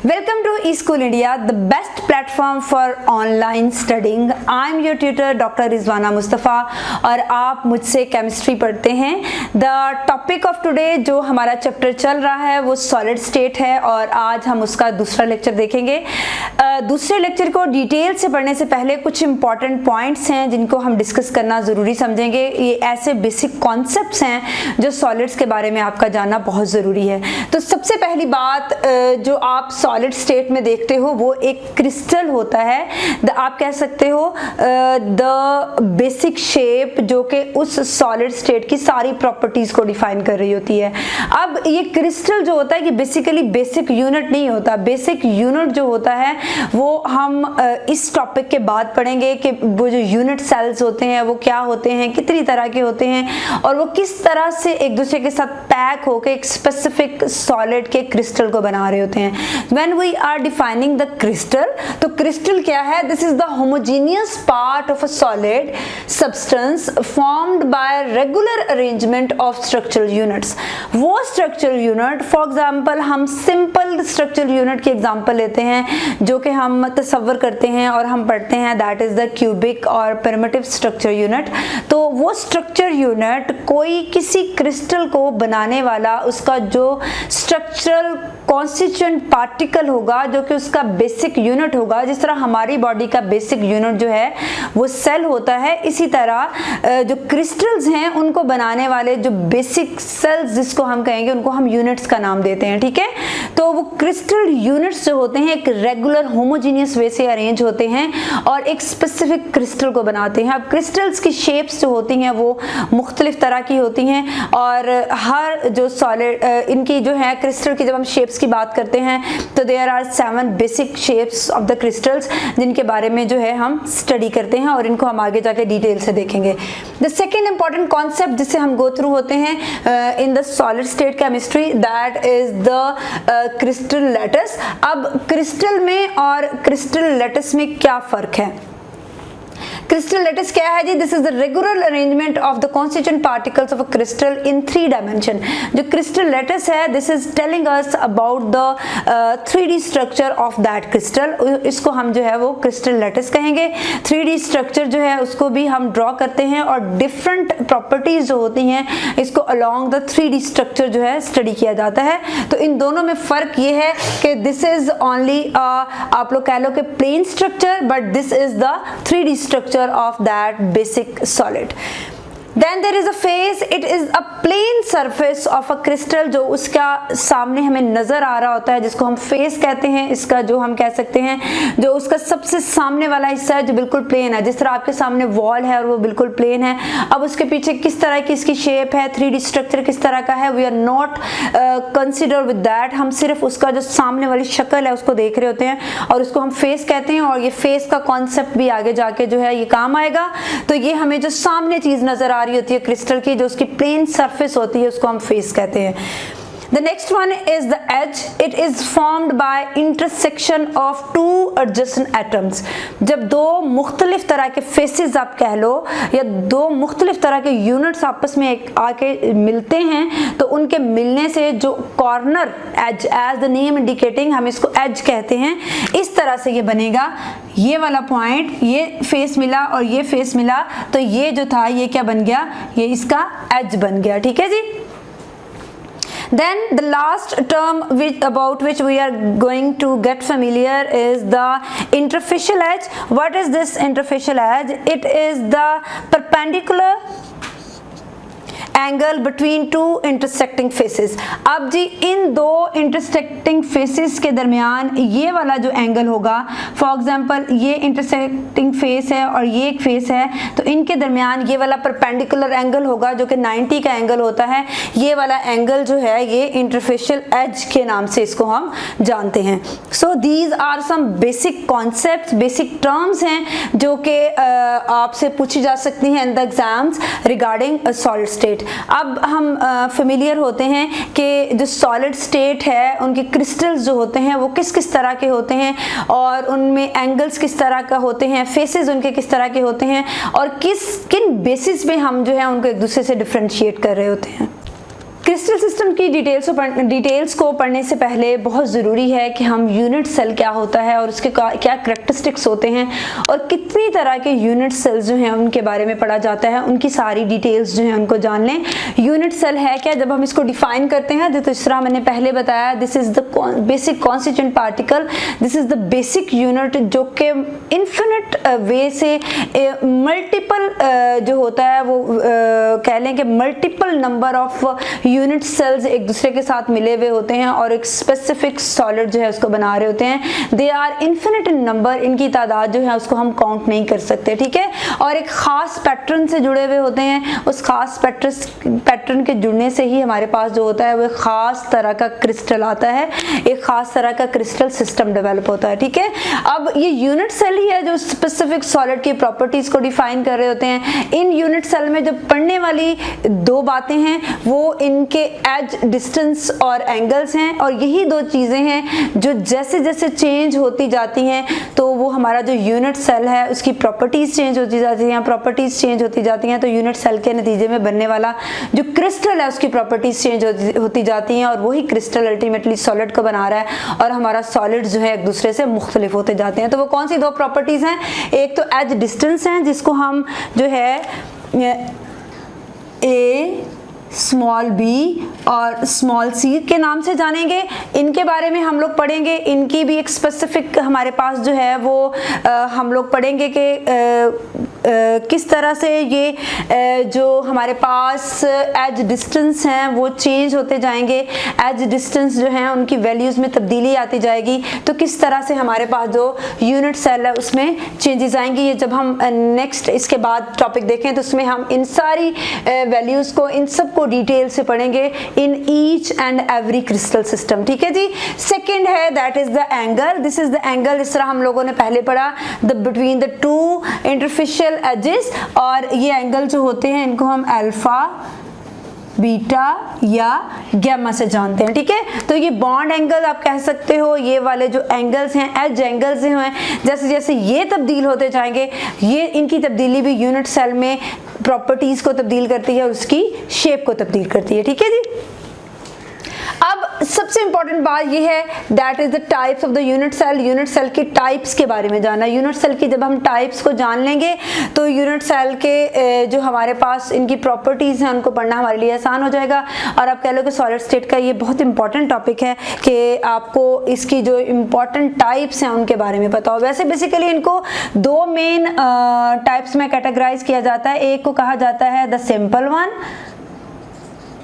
Welcome to eSchool India, the best platform for online studying. I am your tutor Dr. Rizwana Mustafa और आप मुझसे chemistry पढ़ते हैं. The topic of today जो हमारा चैप्टर चल रहा है वो सॉलिड स्टेट है और आज हम उसका दूसरा लेक्चर देखेंगे. दूसरे लेक्चर को डिटेल से पढ़ने से पहले कुछ इंपॉर्टेंट पॉइंट्स हैं जिनको हम डिस्कस करना ज़रूरी समझेंगे. ये ऐसे बेसिक कॉन्सेप्ट्स हैं जो सॉलिड्स के बारे में आपका जानना बहुत ज़रूरी है. तो सबसे पहली बात जो आप सॉलिड स्टेट में देखते हो वो एक क्रिस्टल होता है. आप कह सकते हो द बेसिक शेप जो कि उस सॉलिड स्टेट की सारी प्रॉपर्टीज को डिफाइन कर रही होती है. अब ये क्रिस्टल जो होता है कि बेसिकली बेसिक यूनिट नहीं होता. बेसिक यूनिट जो होता है वो हम इस टॉपिक के बाद पढ़ेंगे कि वो जो यूनिट सेल्स होते हैं वो क्या होते हैं, कितनी तरह के होते हैं और वो किस तरह से एक दूसरे के साथ पैक होकर एक स्पेसिफिक सॉलिड के क्रिस्टल को बना रहे होते हैं. When we are defining the crystal, तो क्रिस्टल क्या है? This is the homogeneous part of a solid substance formed by regular arrangement of structural units. वो structural unit, for example, हम simple structural unit की example लेते हैं जो कि हम तसव्वुर करते हैं और हम पढ़ते हैं, that is the cubic और primitive structure unit. तो वो structure unit कोई किसी क्रिस्टल को बनाने वाला उसका जो structural constituent पार्टिकल होगा जो कि उसका बेसिक यूनिट होगा. जिस तरह हमारी बॉडी का बेसिक यूनिट जो है वो सेल होता है, इसी तरह जो क्रिस्टल्स हैं उनको बनाने वाले जो बेसिक सेल्स जिसको हम कहेंगे उनको हम यूनिट्स का नाम देते हैं. ठीक है, तो वो क्रिस्टल यूनिट्स जो होते हैं एक रेगुलर होमोजीनियस वे से अरेंज होते हैं और एक स्पेसिफिक क्रिस्टल को बनाते हैं. अब क्रिस्टल्स की शेप्स जो होती हैं वो मुख्तलिफ तरह की होती हैं और हर जो सॉलिड इनकी जो है क्रिस्टल की जब हम शेप्स की बात करते हैं तो there are 7 basic shapes of the crystals जिनके बारे में जो है हम स्टडी करते हैं और इनको हम आगे जाके डिटेल से देखेंगे. द सेकेंड इंपॉर्टेंट कॉन्सेप्ट जिससे हम गो थ्रू होते हैं in the solid state chemistry that is the crystal lattice. अब क्रिस्टल में और क्रिस्टल लैटिस में क्या फर्क है? क्रिस्टल लैटिस क्या है जी? This is the regular arrangement of the constituent particles of a crystal in 3 dimension. जो क्रिस्टल लैटिस है this is telling us about the 3D structure of that crystal. इसको हम जो है वो क्रिस्टल लैटिस कहेंगे. 3D स्ट्रक्चर जो है उसको भी हम ड्रॉ करते हैं और डिफरेंट प्रॉपर्टीज जो होती हैं इसको अलोंग द 3D स्ट्रक्चर जो है स्टडी किया जाता है. तो इन दोनों में फर्क ये है कि दिस इज ओनली आप लोग कह लो कि plane structure but this is the 3D structure of that basic solid. Then there is a face. It is a plain surface of a crystal जो उसका सामने हमें नजर आ रहा होता है जिसको हम फेस कहते हैं. इसका जो हम कह सकते हैं जो उसका सबसे सामने वाला हिस्सा है जो बिल्कुल प्लेन है. जिस तरह आपके सामने वॉल है और वो बिल्कुल प्लेन है. अब उसके पीछे किस तरह की इसकी शेप है, 3D स्ट्रक्चर किस तरह का है, we are not consider with that. हम सिर्फ उसका जो सामने वाली शक्ल है उसको देख रहे होते हैं और उसको हम फेस कहते हैं और ये फेस का कॉन्सेप्ट भी आगे जाके जो है ये काम आएगा. तो ये हमें जो सामने चीज नजर आ रही होती है क्रिस्टल की जो उसकी प्लेन सरफेस होती है उसको हम फेस कहते हैं. The next one is the edge. It is formed by intersection of 2 adjacent atoms. जब दो मुख्तलिफ तरह के फेसेस आप कह लो या दो मुख्तलिफ तरह के यूनिट्स आपस में आके मिलते हैं तो उनके मिलने से जो corner as as the name indicating हम इसको एज कहते हैं. इस तरह से ये बनेगा. ये वाला पॉइंट, ये फेस मिला और ये फेस मिला तो ये जो था ये क्या बन गया? ये इसका एज बन गया. ठीक है जी. Then the last term about which we are going to get familiar is the interfacial edge. What is this interfacial edge? It is the perpendicular angle between 2 intersecting faces. अब जी इन दो इंटरसेक्टिंग फेसेस के दरमियान ये वाला जो angle होगा, for example ये intersecting face है और ये एक फेस है तो इनके दरमियान ये वाला परपेंडिकुलर एंगल होगा जो कि 90 का एंगल होता है. ये वाला एंगल जो है ये इंटरफेशियल एज के नाम से इसको हम जानते हैं. So these are some basic concepts, basic terms हैं जो कि आपसे पूछी जा सकती हैं in the exams regarding solid state. अब हम फेमिलियर होते हैं कि जो सॉलिड स्टेट है उनके क्रिस्टल्स जो होते हैं वो किस किस तरह के होते हैं और उनमें एंगल्स किस तरह का होते हैं, फेसेस उनके किस तरह के होते हैं और किन बेसिस पे हम जो है उनको एक दूसरे से डिफरेंशिएट कर रहे होते हैं. क्रिस्टल सिस्टम की डिटेल्स को पढ़ने से पहले बहुत ज़रूरी है कि हम यूनिट सेल क्या होता है और उसके क्या करैक्टरिस्टिक्स होते हैं और कितनी तरह के यूनिट सेल्स जो हैं उनके बारे में पढ़ा जाता है, उनकी सारी डिटेल्स जो हैं उनको जान लें। यूनिट सेल है क्या, जब हम इसको डिफाइन करते हैं तो इस तरह मैंने पहले बताया, this is the basic constituent particle, this is the basic unit जो कि इन्फिनिट वे से मल्टीपल जो होता है वो कह लें कि multiple number of unit cells एक दूसरे के साथ मिले हुए होते हैं और एक स्पेसिफिक सॉलिड जो है उसको बना रहे होते हैं। They are infinite in number, इनकी तादाद जो है उसको हम काउंट नहीं कर सकते, ठीक है। और एक खास पैटर्न से जुड़े हुए होते हैं, उस खास पैटर्न के जुड़ने से ही हमारे पास जो होता है वो खास तरह का क्रिस्टल आता है, एक खास तरह का क्रिस्टल सिस्टम डेवलप होता है, ठीक है। अब ये यूनिट सेल ही है जो स्पेसिफिक सॉलिड की प्रॉपर्टीज को डिफाइन कर रहे होते हैं। इन यूनिट सेल में जो पढ़ने वाली दो बातें हैं वो इनके एज, डिस्टेंस और एंगल्स हैं, और यही दो चीजें हैं जो जैसे जैसे चेंज होती जाती हैं तो वो हमारा जो यूनिट सेल है उसकी प्रॉपर्टीज चेंज होती जाती हैं, प्रॉपर्टीज चेंज होती जाती हैं तो यूनिट सेल के नतीजे में बनने वाला जो क्रिस्टल है उसकी प्रॉपर्टीज चेंज होती जाती हैं और वही क्रिस्टल अल्टीमेटली सॉलिड को बना रहा है और हमारा सॉलिड जो है एक दूसरे से मुख्तलिफ होते जाते हैं। तो वो कौन सी दो प्रॉपर्टीज हैं, एक तो एज डिस्टेंस है जिसको हम जो है ए स्मॉल बी और स्मॉल सी के नाम से जानेंगे। इनके बारे में हम लोग पढ़ेंगे, इनकी भी एक स्पेसिफिक हमारे पास जो है वो हम लोग पढ़ेंगे कि किस तरह से ये जो हमारे पास एज डिस्टेंस हैं वो चेंज होते जाएंगे, एज डिस्टेंस जो है उनकी वैल्यूज़ में तब्दीली आती जाएगी, तो किस तरह से हमारे पास जो यूनिट सेल है उसमें चेंजेस आएंगी। ये जब हम नेक्स्ट इसके बाद टॉपिक देखें तो उसमें हम इन सारी वैल्यूज़ को, इन सब को डिटेल से पढ़ेंगे in each and every crystal system, ठीक है जी। सेकेंड है that is the angle, this is the angle, इस तरह हम लोगों ने पहले पढ़ा, the between the two interfacial edges, और ये एंगल जो होते हैं इनको हम अल्फा, बीटा या गैमा से जानते हैं, ठीक है। तो ये बॉन्ड एंगल आप कह सकते हो, ये वाले जो एंगल्स हैं एज एंगल्स हैं, जैसे जैसे ये तब्दील होते जाएंगे ये इनकी तब्दीली भी यूनिट सेल में प्रॉपर्टीज को तब्दील करती है, उसकी शेप को तब्दील करती है, ठीक है जी। अब सबसे इंपॉर्टेंट बात यह है that is the types of the unit cell, unit cell की टाइप्स के बारे में जानना। यूनिट सेल की जब हम टाइप्स को जान लेंगे तो यूनिट सेल के जो हमारे पास इनकी प्रॉपर्टीज हैं उनको पढ़ना हमारे लिए आसान हो जाएगा। और आप कह लो कि सॉलिड स्टेट का ये बहुत इंपॉर्टेंट टॉपिक है कि आपको इसकी जो इंपॉर्टेंट टाइप्स हैं उनके बारे में पता हो। वैसे बेसिकली इनको दो मेन टाइप्स में कैटेगराइज किया जाता है, एक को कहा जाता है द सिंपल वन,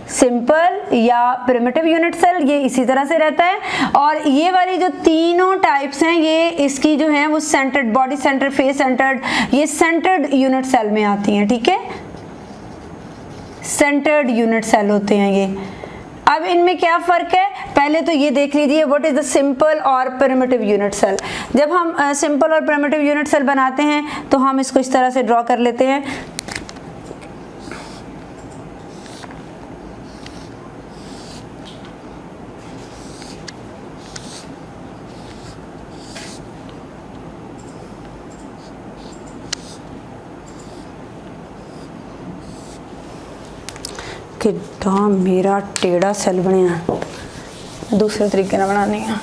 सिंपल या प्रिमिटिव यूनिट सेल, ये इसी तरह से रहता है। और ये वाली जो तीनों टाइप्स हैं ये इसकी जो है वो centred, body centred, face centred, ये सेंटर्ड यूनिट सेल में आती हैं, ठीक है, सेंटर्ड यूनिट सेल होते हैं ये। अब इनमें क्या फर्क है, पहले तो ये देख लीजिए व्हाट इज द सिंपल और प्रिमिटिव यूनिट सेल। जब हम सिंपल और प्रिमिटिव यूनिट सेल बनाते हैं तो हम इसको इस तरह से ड्रॉ कर लेते हैं। कितना मेरा टेढ़ा सेल बनया, दूसरे तरीके ना बनाने हैं।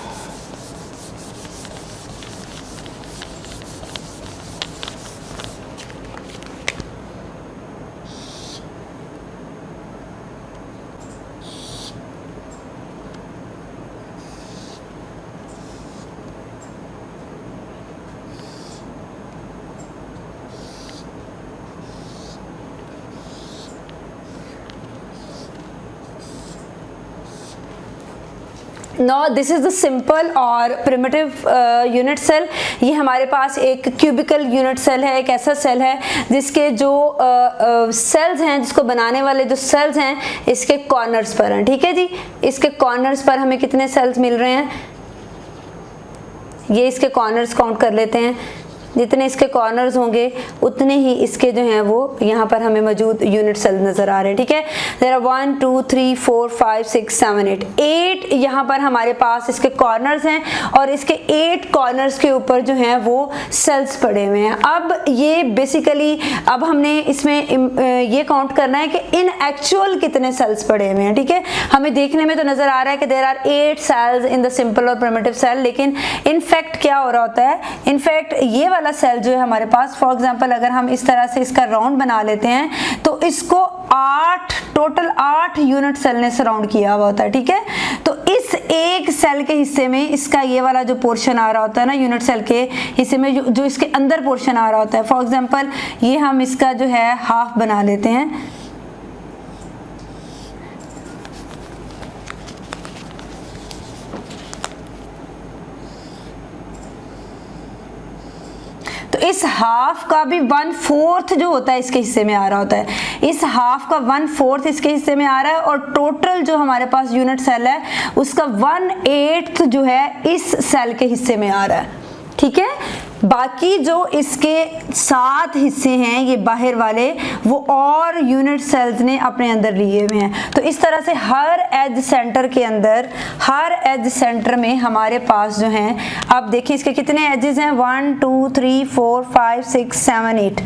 No this is the simple और प्रिमिटिव यूनिट सेल। ये हमारे पास एक क्यूबिकल यूनिट सेल है, एक ऐसा सेल है जिसके जो सेल्स हैं, जिसको बनाने वाले जो सेल्स हैं इसके कॉर्नर्स पर हैं, ठीक है जी। इसके कॉर्नर्स पर हमें कितने सेल्स मिल रहे हैं, ये इसके कॉर्नर्स काउंट कर लेते हैं। जितने इसके कॉर्नर्स होंगे उतने ही इसके जो हैं वो यहाँ पर हमें मौजूद यूनिट सेल नजर आ रहे हैं, ठीक है। देयर आर 1 2 3 4 5 6 7 8 यहाँ पर हमारे पास इसके कॉर्नर्स हैं और इसके 8 कॉर्नर्स के ऊपर जो हैं वो सेल्स पड़े हुए हैं। अब ये बेसिकली अब हमने इसमें ये काउंट करना है कि इन एक्चुअल कितने सेल्स पड़े हुए हैं, ठीक है। हमें देखने में तो नजर आ रहा है कि there are 8 cells in the simple और प्रिमिटिव सेल, लेकिन इनफैक्ट क्या हो रहा होता है, इनफैक्ट ये वाला सेल जो है हमारे पास, फॉर एग्जांपल अगर हम इस तरह से इसका राउंड बना लेते हैं तो इसको 8 टोटल 8 यूनिट सेल ने सराउंड किया हुआ होता है, ठीक है। तो इस एक सेल के हिस्से में इसका ये वाला जो पोर्शन आ रहा होता है ना, यूनिट सेल के हिस्से में जो इसके अंदर पोर्शन आ रहा होता है, फॉर एग्जांपल ये हम इसका जो है हाफ बना लेते हैं। तो इस हाफ का भी 1/4 जो होता है इसके हिस्से में आ रहा होता है, इस हाफ का 1/4 इसके हिस्से में आ रहा है और टोटल जो हमारे पास यूनिट सेल है उसका 1/8 जो है इस सेल के हिस्से में आ रहा है, ठीक है। बाकी जो इसके 7 हिस्से हैं ये बाहर वाले, वो और यूनिट सेल्स ने अपने अंदर लिए हुए हैं। तो इस तरह से हर एज सेंटर के अंदर, हर एज सेंटर में हमारे पास जो हैं, आप देखिए इसके कितने एजेस हैं, 1 2 3 4 5 6 7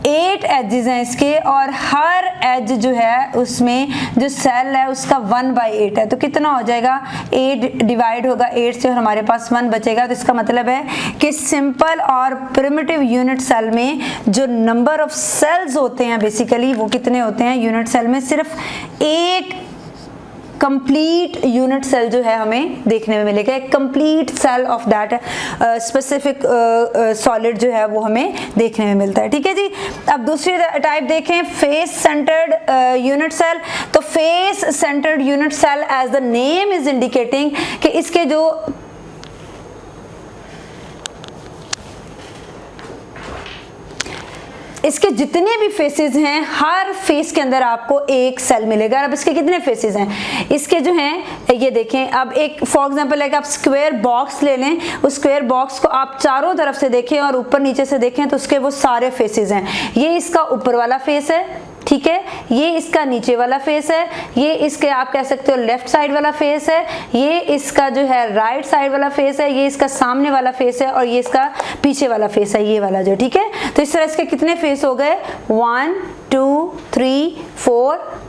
8 एजेस हैं इसके, और हर एज जो है उसमें जो सेल है उसका 1/8 है। तो कितना हो जाएगा, 8 डिवाइड होगा 8 से और हमारे पास 1 बचेगा। तो इसका मतलब है कि सिंपल और प्रिमिटिव यूनिट सेल में जो नंबर ऑफ सेल्स होते हैं बेसिकली वो कितने होते हैं, यूनिट सेल में सिर्फ एक कंप्लीट यूनिट सेल जो है हमें देखने में मिलेगा, एक complete cell of that specific solid जो है वो हमें देखने में मिलता है, ठीक है जी। अब दूसरी टाइप देखें, फेस सेंटर्ड यूनिट सेल। तो face centred unit cell as the name is indicating कि इसके जो इसके जितने भी फेसेस हैं हर फेस के अंदर आपको एक सेल मिलेगा। अब इसके कितने फेसेस हैं, इसके जो हैं ये देखें। अब एक फॉर एग्जांपल है कि आप स्क्वायर बॉक्स ले लें, उस स्क्वायर बॉक्स को आप चारों तरफ से देखें और ऊपर नीचे से देखें तो उसके वो सारे फेसेस हैं। ये इसका ऊपर वाला फेस है, ठीक है, ये इसका नीचे वाला फेस है, ये इसके आप कह सकते हो लेफ्ट साइड वाला फेस है, ये इसका जो है राइट साइड वाला फेस है, ये इसका सामने वाला फेस है और ये इसका पीछे वाला फेस है, ये वाला जो, ठीक है। तो इस तरह इसके कितने फेस हो गए, 1 2 3 4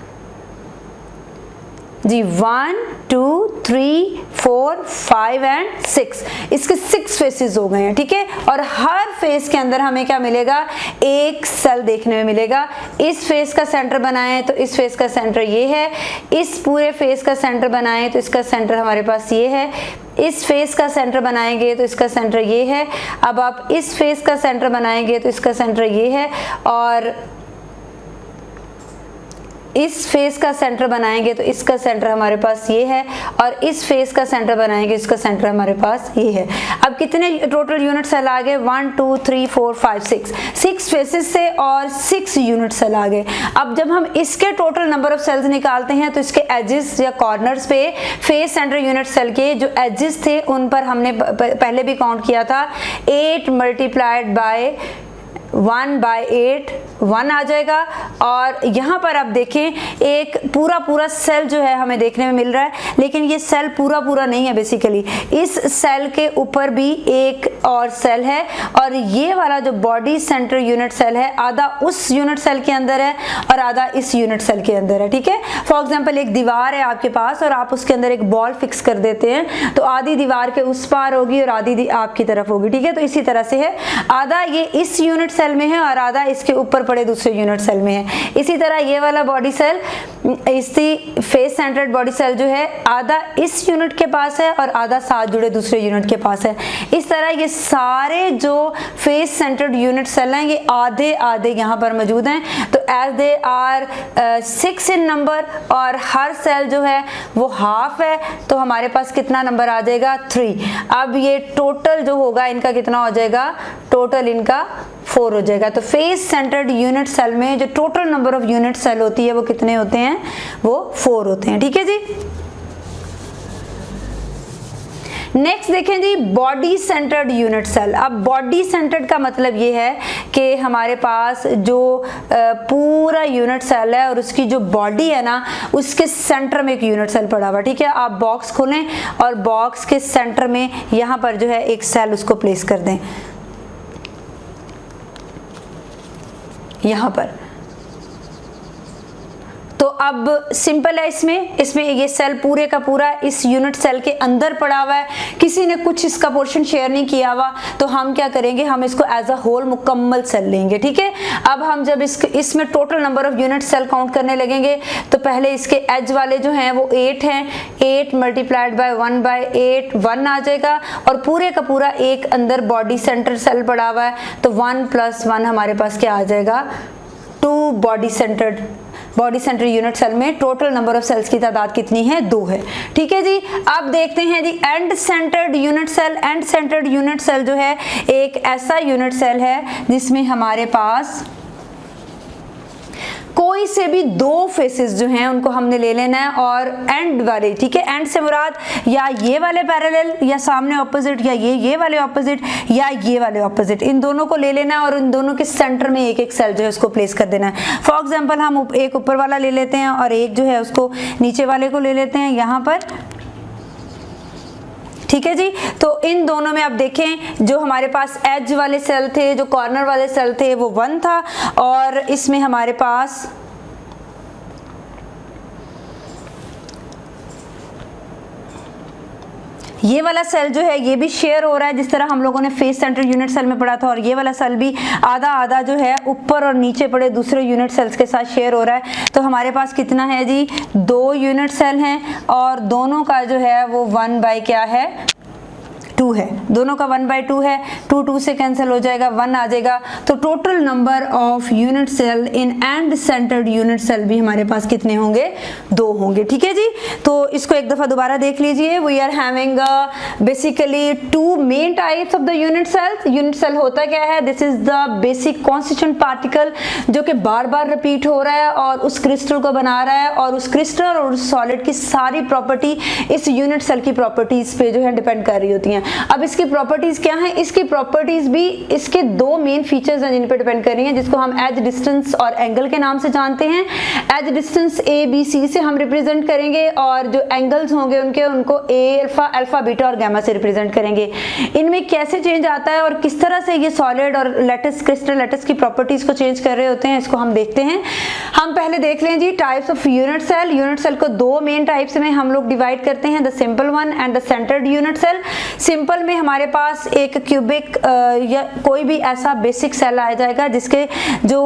जी, 1 2 3 4 5 एंड 6, इसके 6 फेसेस हो गए हैं, ठीक है। और हर फेस के अंदर हमें क्या मिलेगा, एक सेल देखने में मिलेगा। इस फेस का सेंटर बनाएं तो इस फेस का सेंटर ये है, इस पूरे फेस का सेंटर बनाएं तो इसका सेंटर हमारे पास ये है, इस फेस का सेंटर बनाएंगे तो इसका सेंटर ये है। अब आप इस फेस का सेंटर बनाएंगे तो इसका सेंटर ये है, और इस फेस का सेंटर बनाएंगे तो इसका सेंटर हमारे पास ये है, और इस फेस का सेंटर बनाएंगे इसका सेंटर हमारे पास ये है। अब कितने टोटल यूनिट सेल आ गए, 1 2 3 4 5 6 फेसेस से और 6 यूनिट सेल आ गए। अब जब हम इसके टोटल नंबर ऑफ सेल्स निकालते हैं तो इसके एजेस या कॉर्नर्स पे फेस सेंटर यूनिट सेल के जो एजेस थे उन पर हमने पहले भी काउंट किया था, 8 मल्टीप्लाइड बाय 1/8 1 आ जाएगा। और यहाँ पर आप देखें एक पूरा सेल जो है हमें देखने में मिल रहा है, लेकिन ये सेल पूरा नहीं है बेसिकली। इस सेल के ऊपर भी एक और सेल है, और ये वाला जो बॉडी सेंटर यूनिट सेल है आधा उस यूनिट सेल के अंदर है और आधा इस यूनिट सेल के अंदर है, ठीक है। फॉर एग्जाम्पल एक दीवार है आपके पास और आप उसके अंदर एक बॉल फिक्स कर देते हैं, तो आधी दीवार के उस पार होगी और आधी आपकी तरफ होगी, ठीक है। तो इसी तरह से है, आधा ये इस यूनिट सेल में है और आधा इसके ऊपर पड़े दूसरे यूनिट सेल में है। इसी तरह ये वाला बॉडी सेल, इसकी फेस सेंटर्ड बॉडी सेल जो है आधा इस यूनिट के पास है और आधा साथ जुड़े दूसरे यूनिट के पास है। इस तरह ये सारे जो फेस सेंटर्ड यूनिट सेल हैं ये आधे आधे यहाँ पर मौजूद हैं। तो as they are 6 in number और हर सेल जो है वो हाफ है, तो हमारे पास कितना नंबर आ जाएगा, 3। अब ये टोटल जो होगा इनका कितना हो जाएगा, टोटल इनका 4 हो जाएगा। तो फेस सेंटर्ड यूनिट सेल में जो total number of unit cell होती है वो कितने होते हैं, वो 4 होते हैं, ठीक है जी। नेक्स्ट देखें जी बॉडी सेंटर्ड यूनिट सेल। अब बॉडी सेंटर्ड का मतलब ये है कि हमारे पास जो पूरा यूनिट सेल है और उसकी जो बॉडी है ना, उसके सेंटर में एक यूनिट सेल पड़ा हुआ। ठीक है, आप बॉक्स खोलें और बॉक्स के सेंटर में यहाँ पर जो है एक सेल उसको प्लेस कर दें, यहाँ पर। तो अब सिंपल है, इसमें ये सेल पूरे का पूरा इस यूनिट सेल के अंदर पड़ा हुआ है, किसी ने कुछ इसका पोर्शन शेयर नहीं किया हुआ, तो हम क्या करेंगे, हम इसको एज अ होल मुकम्मल सेल लेंगे। ठीक है, अब हम जब इसमें total number of unit cell count करने लगेंगे तो पहले इसके एज वाले जो हैं वो 8 हैं, 8 मल्टीप्लाइड बाय 1/8 1 आ जाएगा, और पूरे का पूरा एक अंदर बॉडी सेंटर सेल पड़ा हुआ है, तो 1 + 1 हमारे पास क्या आ जाएगा, 2 बॉडी सेंटर यूनिट सेल में टोटल नंबर ऑफ सेल्स की तादाद कितनी है, 2 है। ठीक है जी, अब देखते हैं जी end centred unit cell. End centred unit cell जो है एक ऐसा यूनिट सेल है जिसमें हमारे पास कोई से भी 2 फेसेस जो हैं उनको हमने ले लेना है, और एंड वाले, ठीक है, एंड से मुराद या ये वाले पैरेलल या सामने ऑपोजिट, या ये वाले ऑपोजिट या ये वाले ऑपोजिट, इन दोनों को ले लेना है और इन दोनों के सेंटर में एक एक सेल जो है उसको प्लेस कर देना है। फॉर एग्जांपल हम एक ऊपर वाला ले लेते हैं और एक जो है उसको नीचे वाले को ले लेते हैं यहाँ पर। ठीक है जी, तो इन दोनों में आप देखें जो हमारे पास एज वाले सेल थे, जो कॉर्नर वाले सेल थे, वो 1 था, और इसमें हमारे पास ये वाला सेल जो है ये भी शेयर हो रहा है, जिस तरह हम लोगों ने फेस सेंटर यूनिट सेल में पढ़ा था, और ये वाला सेल भी आधा आधा जो है ऊपर और नीचे पड़े दूसरे यूनिट सेल्स के साथ शेयर हो रहा है। तो हमारे पास कितना है जी, 2 यूनिट सेल हैं, और दोनों का जो है वो 1 क्या है, 2 है। दोनों का 1/2 है, 2 से कैंसिल हो जाएगा, 1 आ जाएगा। तो total number of unit cell in and centred unit cell भी हमारे पास कितने होंगे, 2 होंगे। ठीक है जी, तो इसको एक दफा दोबारा देख लीजिए। We are having basically 2 main types of the unit cells. Unit cell होता क्या है, this is the basic constituent particle जो कि बार बार रिपीट हो रहा है और उस क्रिस्टल को बना रहा है, और उस क्रिस्टल और उस सॉलिड की सारी प्रॉपर्टी इस यूनिट सेल की प्रॉपर्टीज पे जो है डिपेंड कर रही होती हैं। अब इसकी प्रॉपर्टीज क्या है, इसकी प्रॉपर्टीज भी इसके 2 मेन फीचर्स हैं जिन पे डिपेंड कर रही हैं, जिसको हम एज डिस्टेंस और एंगल के नाम से जानते हैं। एज डिस्टेंस ABC से हम रिप्रेजेंट करेंगे, और जो एंगल्स होंगे उनको A, अल्फा, बीटा और गामा से रिप्रेजेंट करेंगे। इनमें कैसे चेंज आता है और किस तरह से ये सॉलिड और लैटिस, क्रिस्टल लैटिस की प्रॉपर्टीज को चेंज कर रहे होते हैं, इसको हम देखते हैं। हम पहले देख लें जी types of unit cell. Unit cell को 2 मेन टाइप्स में हम लोग डिवाइड करते हैं, the simple one and the centred unit cell. Simple में हमारे पास एक क्यूबिक या कोई भी ऐसा बेसिक सेल आ जाएगा जिसके जो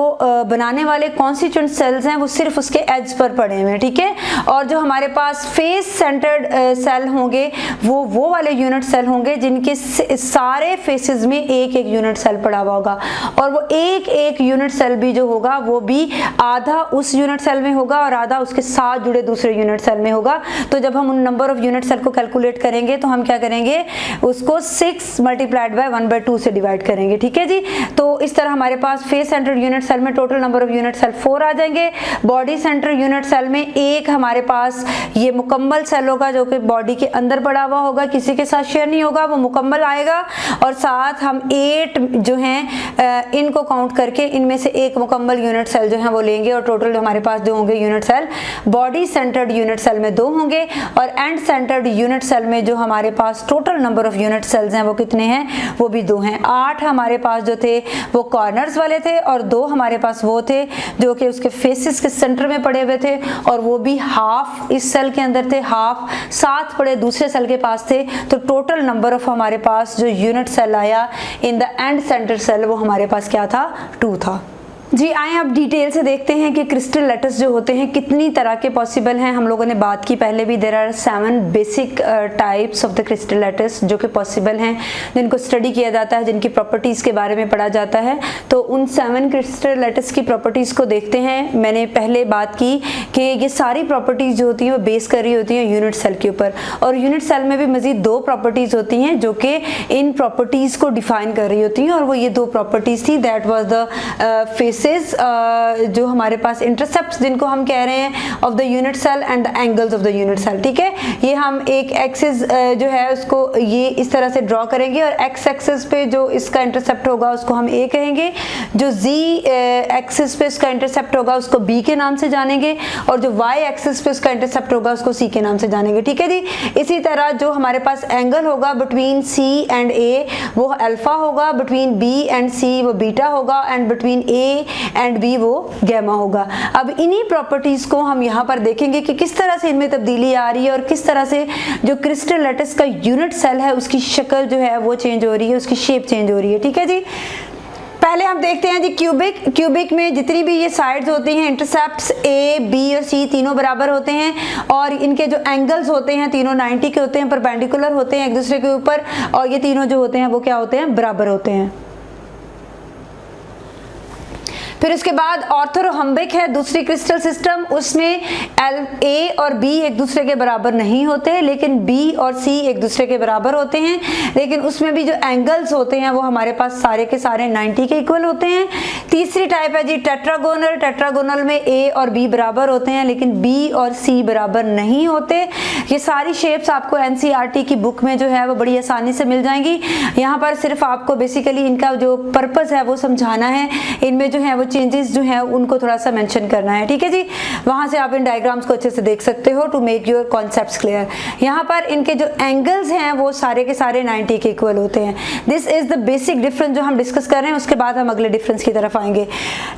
बनाने वाले कॉन्स्टिट्यूएंट सेल्स हैं वो सिर्फ उसके एज पर पड़े हुए हैं। ठीक है, और जो हमारे पास फेस सेंटर्ड सेल होंगे वो वाले यूनिट सेल होंगे जिनके सारे फेसेस में एक एक यूनिट सेल पड़ा हुआ होगा, और वो एक एक यूनिट सेल भी जो होगा वो भी आधा उस यूनिट सेल में होगा और आधा उसके साथ जुड़े दूसरे यूनिट सेल में होगा। तो जब हम उन नंबर ऑफ यूनिट सेल को कैलकुलेट करेंगे तो हम क्या करेंगे, उसको 6 मल्टीप्लाइड बाय 1/2 से डिवाइड करेंगे। ठीक है जी, तो इस तरह हमारे पास फेस सेंटर यूनिट सेल में total number of unit cell 4 आ जाएंगे। बॉडी सेंटर यूनिट सेल में एक हमारे पास ये मुकम्मल सेल होगा जो कि बॉडी के अंदर पड़ा हुआ होगा, किसी के साथ शेयर नहीं होगा, वो मुकम्मल आएगा, और साथ हम 8 जो हैं इनको काउंट करके इनमें से एक मुकम्मल यूनिट सेल जो है वो लेंगे, और टोटल हमारे पास जो होंगे unit cell body centred unit cell में 2 होंगे, और एंड सेंटर्ड यूनिट सेल में जो हमारे पास total number of unit cells हैं वो कितने हैं, वो भी 2 हैं। 8 हमारे पास जो थे वो कॉर्नर्स वाले थे, और 2 हमारे पास वो थे जो कि उसके फेसेस के सेंटर में पड़े हुए थे, और वो भी हाफ इस सेल के अंदर थे, हाफ साथ पड़े दूसरे सेल के पास थे। तो टोटल नंबर ऑफ हमारे पास जो यूनिट सेल आया in the end centre cell वो हमारे पास क्या था, 2 था। जी आए अब डिटेल से देखते हैं कि क्रिस्टल लैटिस जो होते हैं कितनी तरह के पॉसिबल हैं। हम लोगों ने बात की पहले भी, there are 7 basic types of the crystal lattice जो कि पॉसिबल हैं, जिनको स्टडी किया जाता है, जिनकी प्रॉपर्टीज़ के बारे में पढ़ा जाता है। तो उन 7 क्रिस्टल लैटिस की प्रॉपर्टीज़ को देखते हैं। मैंने पहले बात की कि ये सारी प्रॉपर्टीज़ जो होती हैं वो बेस कर रही होती हैं यूनिट सेल के ऊपर, और यूनिट सेल में भी मज़ीद 2 प्रॉपर्टीज़ होती हैं जो कि इन प्रॉपर्टीज़ को डिफाइन कर रही होती हैं, और वो ये 2 प्रॉपर्टीज़ थी, that was the face basis जो हमारे पास इंटरसेप्ट जिनको हम कह रहे हैं of the unit cell and the angles of the unit cell, ठीक है। ये हम एक एक्सिस जो है उसको ये इस तरह से ड्रॉ करेंगे और एक्स एक्सिस पे जो इसका इंटरसेप्ट होगा उसको हम ए कहेंगे, जो जी एक्सिस पे इसका इंटरसेप्ट होगा उसको बी के नाम से जानेंगे और जो वाई एक्सिस पे इसका इंटरसेप्ट होगा उसको सी के नाम से जानेंगे, ठीक है जी। इसी तरह जो हमारे पास एंगल होगा बिटवीन सी एंड ए वो अल्फा होगा, बिटवीन बी एंड सी वो बीटा होगा and between A and B वो गैमा होगा। अब इन्हीं प्रॉपर्टीज को हम यहाँ पर देखेंगे कि किस तरह से इनमें तब्दीली आ रही है और किस तरह से जो क्रिस्टल लैटिस का यूनिट सेल है उसकी शक्ल जो है वो चेंज हो रही है, उसकी शेप चेंज हो रही है, ठीक है जी। पहले हम देखते हैं जी क्यूबिक में जितनी भी ये साइड्स होती हैं, इंटरसेप्ट्स ए बी और सी तीनों बराबर होते हैं और इनके जो एंगल्स होते हैं तीनों 90 के होते हैं, परपेंडिकुलर होते हैं एक दूसरे के ऊपर, और ये तीनों जो होते हैं वो क्या होते हैं, बराबर होते हैं। फिर उसके बाद ऑर्थोरोहम्बिक है दूसरी क्रिस्टल सिस्टम, उसमें ए और बी एक दूसरे के बराबर नहीं होते लेकिन बी और सी एक दूसरे के बराबर होते हैं, लेकिन उसमें भी जो एंगल्स होते हैं वो हमारे पास सारे के सारे 90 के इक्वल होते हैं। तीसरी टाइप है जी टेट्रागोनल, टेट्रागोनल में ए और बी बराबर होते हैं लेकिन बी और सी बराबर नहीं होते। ये सारी शेप्स आपको एनसीईआरटी की बुक में जो है वो बड़ी आसानी से मिल जाएंगी। यहाँ पर सिर्फ आपको बेसिकली इनका जो पर्पस है वो समझाना है, इनमें जो है वो चेंजेस जो है उनको थोड़ा सा मेंशन करना है, ठीक है जी। वहां से आप इन डायग्राम्स को अच्छे से देख सकते हो to make your concepts clear. यहाँ पर इनके जो एंगल्स हैं वो सारे के सारे 90 के इक्वल होते हैं। This is the basic difference जो हम डिस्कस कर रहे हैं, उसके बाद हम अगले डिफरेंस की तरफ आएंगे।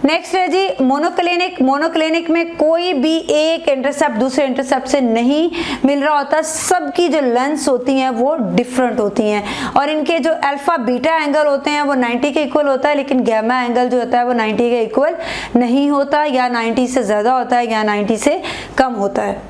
नेक्स्ट है जी मोनोक्लिनिक। मोनोक्लिनिक में कोई भी एक इंटरसेप्ट दूसरे इंटरसेप्ट से नहीं मिल रहा होता, सबकी जो लेंथ होती हैं वो डिफरेंट होती हैं और इनके जो अल्फा बीटा एंगल होते हैं वो 90 के इक्वल होता है लेकिन गैमा एंगल जो होता है वो 90 के इक्वल नहीं होता, या 90 से ज्यादा होता है या 90 से कम होता है।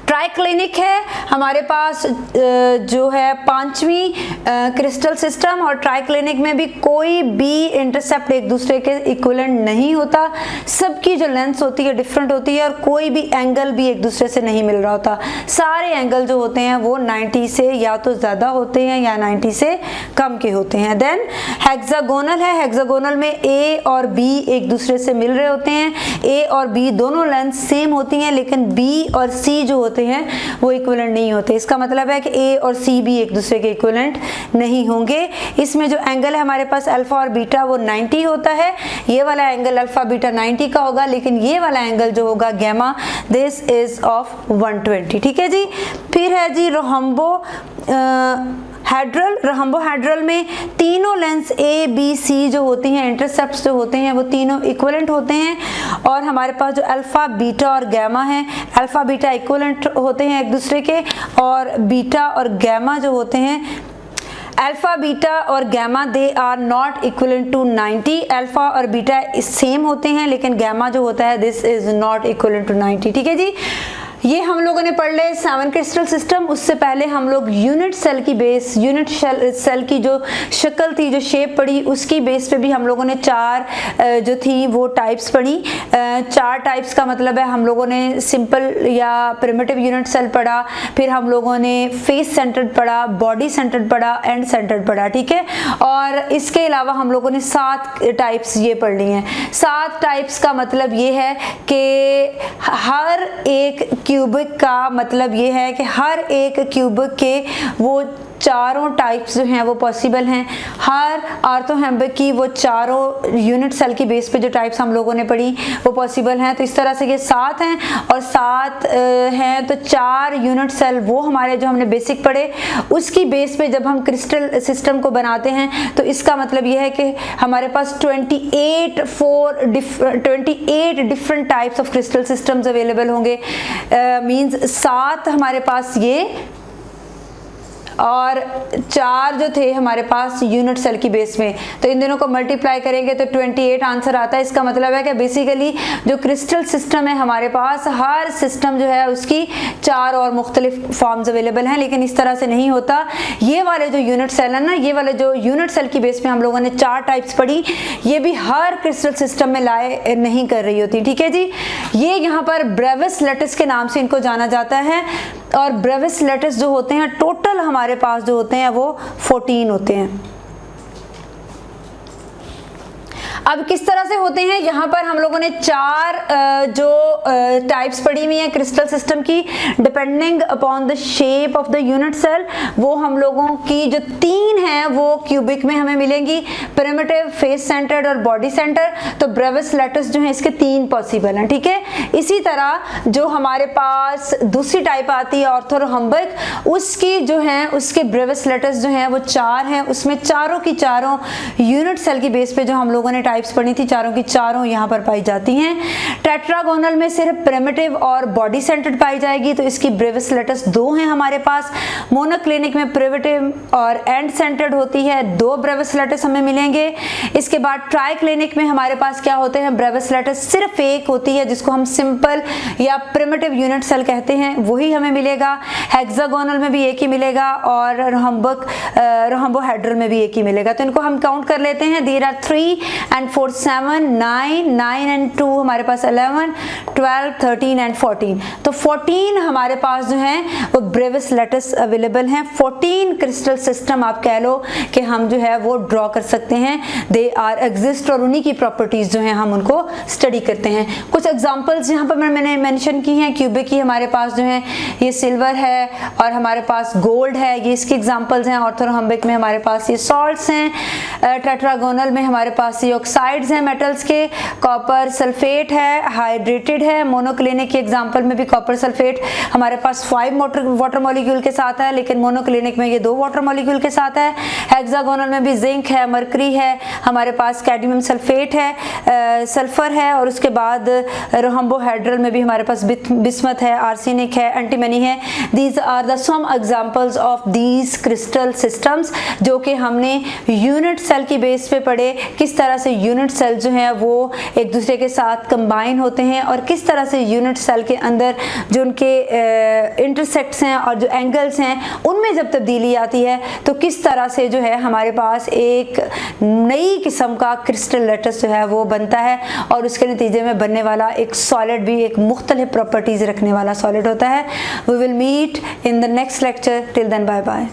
ट्राइक्लिनिक है हमारे पास जो है पांचवी क्रिस्टल सिस्टम, और ट्राइक्लिनिक में भी कोई भी इंटरसेप्ट एक दूसरे के इक्विवेलेंट नहीं होता, सबकी जो लेंथ होती है डिफरेंट होती है और कोई भी एंगल भी एक दूसरे से नहीं मिल रहा होता। सारे एंगल जो होते हैं वो 90 से या तो ज्यादा होते हैं या 90 से कम के होते हैं। देन हेक्सागोनल है, हेक्सागोनल में ए और बी एक दूसरे से मिल रहे होते हैं, ए और बी दोनों लेंथ सेम होती हैं लेकिन बी और सी जो होते हैं वो इक्विवेलेंट नहीं होते। इसका मतलब है कि ए और सी भी एक दूसरे के इक्विवेलेंट नहीं होंगे। इसमें जो एंगल है हमारे पास अल्फा और बीटा वो 90 होता है, ये वाला एंगल अल्फा बीटा 90 का होगा लेकिन ये वाला एंगल जो होगा गैमा दिस इज ऑफ 120, ठीक है जी। फिर है जी रोहम्बो हेड्रल। रोहम्बोहेड्रल में तीनों लेंस ए बी सी जो होती हैं इंटरसेप्ट्स जो होते हैं वो तीनों इक्विवेलेंट होते हैं और हमारे पास जो अल्फा बीटा और गैमा है, अल्फा बीटा इक्विवेलेंट होते हैं एक दूसरे के और बीटा और गैमा जो होते हैं अल्फा बीटा और gamma they are not equivalent to 90। Alpha और बीटा सेम होते हैं लेकिन गैमा जो होता है this is not equivalent to 90, ठीक है जी। ये हम लोगों ने पढ़ ले 7 क्रिस्टल सिस्टम। उससे पहले हम लोग यूनिट सेल की बेस, यूनिट सेल की जो शक्ल थी, जो शेप पढ़ी, उसकी बेस पे भी हम लोगों ने 4 जो थी वो टाइप्स पढ़ी। 4 टाइप्स का मतलब है हम लोगों ने सिंपल या प्रिमिटिव यूनिट सेल पढ़ा, फिर हम लोगों ने फेस सेंटर्ड पढ़ा, बॉडी सेंटर्ड पढ़ा, एंड सेंटर्ड पढ़ा, ठीक है। और इसके अलावा हम लोगों ने 7 टाइप्स ये पढ़ ली हैं। 7 टाइप्स का मतलब ये है कि हर एक क्यूबिक का मतलब ये है कि हर एक क्यूबिक के वो चारों टाइप्स जो हैं वो पॉसिबल हैं। हर ऑर्थोहेम्बिक की वो चारों यूनिट सेल की बेस पे जो टाइप्स हम लोगों ने पढ़ी वो पॉसिबल हैं। तो इस तरह से ये 7 हैं और 7 हैं तो 4 यूनिट सेल वो हमारे जो हमने बेसिक पढ़े उसकी बेस पे जब हम क्रिस्टल सिस्टम को बनाते हैं तो इसका मतलब ये है कि हमारे पास 28 different types of crystal systems available होंगे। मींस 7 हमारे पास ये और 4 जो थे हमारे पास यूनिट सेल की बेस में, तो इन दोनों को मल्टीप्लाई करेंगे तो 28 आंसर आता है। इसका मतलब है कि बेसिकली जो क्रिस्टल सिस्टम है हमारे पास, हर सिस्टम जो है उसकी 4 और मुख्तलिफ फॉर्म्स अवेलेबल हैं, लेकिन इस तरह से नहीं होता। ये वाले जो यूनिट सेल है ना, ये वाले जो यूनिट सेल की बेस में हम लोगों ने 4 टाइप्स पढ़ी, ये भी हर क्रिस्टल सिस्टम में लाए नहीं कर रही होती, ठीक है जी। ये यहाँ पर ब्रेविस लैटिस के नाम से इनको जाना जाता है और ब्रेविस लैटिस जो होते हैं टोटल हमारे पास जो होते हैं वो 14 होते हैं। अब किस तरह से होते हैं, यहाँ पर हम लोगों ने 4 जो टाइप्स पढ़ी हुई हैं क्रिस्टल सिस्टम की, depending upon the shape of the unit cell. वो हम लोगों की जो 3 हैं वो क्यूबिक में हमें मिलेंगी, प्रिमिटिव, फेस सेंटर्ड और बॉडी सेंटर। तो ब्रेविस लेटस जो है इसके 3 पॉसिबल हैं, ठीक है। इसी तरह जो हमारे पास दूसरी टाइप आती है ऑर्थोरोहम्बिक, उसकी जो है उसके ब्रेविस लेटस जो है वो 4 हैं। उसमें चारों की चारों यूनिट सेल की बेस पे जो हम लोगों ने टाइप्स पढ़ी थी, चारों की चारों यहाँ पर पाई जाती हैं। टेट्रागोनल में सिर्फ प्रिमिटिव और बॉडी सेंटर्ड पाई जाएगी, तो इसकी ब्रेविस लेटस 2 हैं हमारे पास। मोनोक्लिनिक में प्रिमिटिव और एंड सेंटर्ड होती है, 2 ब्रेविस लेटस हमें मिलेंगे। इसके बाद ट्राइक्लिनिक में हमारे पास क्या होते हैं, ब्रेविस लेटस सिर्फ 1 होती है, जिसको हम सिंपल या प्रिमिटिव यूनिट सेल कहते हैं, वही हमें मिलेगा। हेक्सागोनल में भी 1 ही मिलेगा और रोहम्बोहेड्रल में भी 1 ही मिलेगा। तो इनको हम काउंट कर लेते हैं। देयर आर 3 and 4 7 9 and 2 हमारे पास 11 12 13 and 14। तो 14 हमारे पास जो है वो ब्रेविस लेटस अवेलेबल हैं। 14 क्रिस्टल सिस्टम आप कह लो कि हम जो है वो ड्रॉ कर सकते हैं। दे आर एग्जिस्ट और उन्हीं की प्रॉपर्टीज जो है हम उनको स्टडी करते हैं। कुछ एग्जांपल्स यहाँ पर मैंने मेंशन की हैं। क्यूबिक की हमारे पास जो है ये सिल्वर है और हमारे पास गोल्ड है, ये इसकी एग्जांपल्स हैं। ऑर्थोरोहम्बिक में हमारे पास ये सॉल्ट्स हैं। टेट्रागोनल में हमारे पास ये ऑक्साइड्स हैं मेटल्स के। कॉपर सल्फेट है, हाइड्रेटेड है। मोनोक्लिनिक के एग्जांपल में भी कॉपर सल्फेट हमारे पास 5 वाटर मॉलिक्यूल के साथ है, लेकिन मोनोक्लिनिक में ये 2 वाटर मॉलिक्यूल के साथ है। हेक्सागोनल में भी जिंक है, मरकरी है, हमारे पास कैडमियम सल्फेट है, सल्फर है, और उसके बाद रोहम्बोहेड्रल में भी हमारे पास बिस्मथ है, आर्सेनिक है, एंटीमनी है। These are the some examples of these crystal systems जो कि हमने यूनिट सेल की बेस पे पढ़े। किस तरह से यूनिट सेल जो है वो एक दूसरे के साथ कंबाइन होते हैं और किस तरह से यूनिट सेल के अंदर जो उनके इंटरसेक्ट्स हैं और जो एंगल्स हैं उनमें जब तब्दीली आती है तो किस तरह से जो है हमारे पास एक नई किस्म का क्रिस्टल लेटस जो है वो बनता है, और उसके नतीजे में बनने वाला एक सॉलिड भी एक मुख्तलिफ प्रॉपर्टीज रखने वाला सॉलिड होता है। We will meet in the next lecture. Till then bye bye.